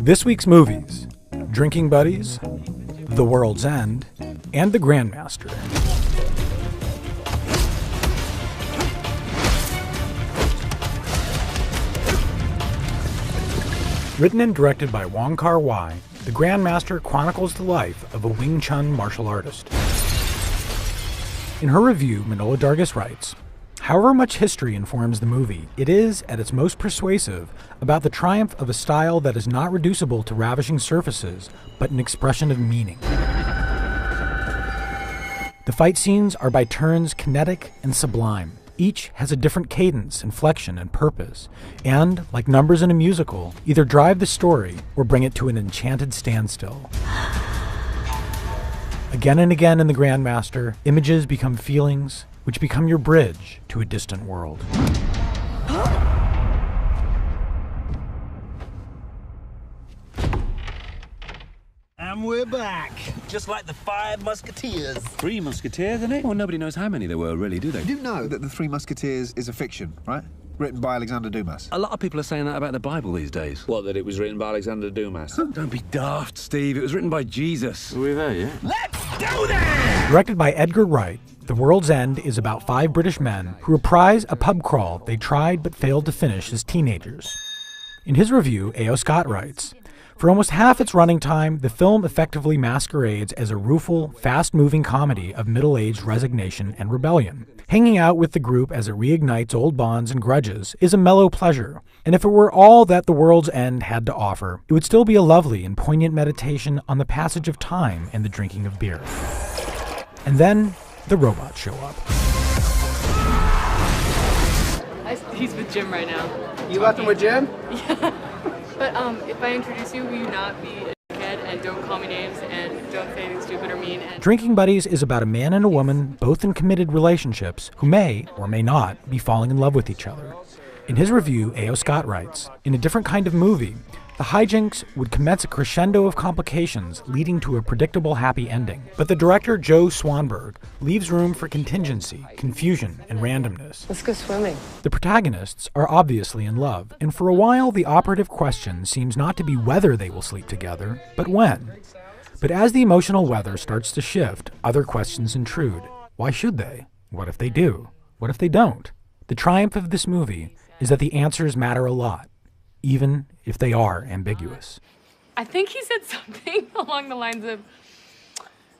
This week's movies: Drinking Buddies, The World's End, and The Grandmaster. Written and directed by Wong Kar-wai, The Grandmaster chronicles the life of a Wing Chun martial artist. In her review, Manohla Dargis writes, "However much history informs the movie, it is, at its most persuasive, about the triumph of a style that is not reducible to ravishing surfaces, but an expression of meaning. The fight scenes are by turns kinetic and sublime. Each has a different cadence, inflection, and purpose, and, like numbers in a musical, either drive the story or bring it to an enchanted standstill. Again and again in The Grandmaster, images become feelings, which become your bridge to a distant world." And we're back, just like the Five Musketeers. Three Musketeers, isn't it? Well, nobody knows how many there were, really, do they? You do know that the Three Musketeers is a fiction, right? Written by Alexander Dumas. A lot of people are saying that about the Bible these days. What, that it was written by Alexander Dumas? Don't be daft, Steve. It was written by Jesus. Are we there yet? Let's do this! Directed by Edgar Wright, The World's End is about 5 British men who reprise a pub crawl they tried but failed to finish as teenagers. In his review, A.O. Scott writes, "For almost half its running time, the film effectively masquerades as a rueful, fast-moving comedy of middle-aged resignation and rebellion. Hanging out with the group as it reignites old bonds and grudges is a mellow pleasure, and if it were all that The World's End had to offer, it would still be a lovely and poignant meditation on the passage of time and the drinking of beer." And then the robots show up. He's with Jim right now. You left him with Jim? Yeah. But if I introduce you, will you not be a dickhead and don't call me names and don't say anything stupid or mean? And Drinking Buddies is about a man and a woman, both in committed relationships, who may, or may not, be falling in love with each other. In his review, A.O. Scott writes, "In a different kind of movie, the hijinks would commence a crescendo of complications, leading to a predictable happy ending. But the director, Joe Swanberg, leaves room for contingency, confusion, and randomness. Let's go swimming. The protagonists are obviously in love, and for a while the operative question seems not to be whether they will sleep together, but when. But as the emotional weather starts to shift, other questions intrude. Why should they? What if they do? What if they don't? The triumph of this movie is that the answers matter a lot, even if they are ambiguous." I think he said something along the lines of,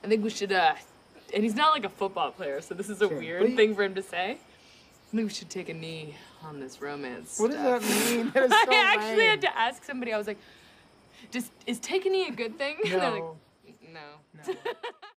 I think we should, and he's not like a football player, so this is a weird thing for him to say. I think we should take a knee on this romance What stuff. does that mean? That is so I actually lame. had to ask somebody, I was like, is take a knee a good thing? And they're like, No. no.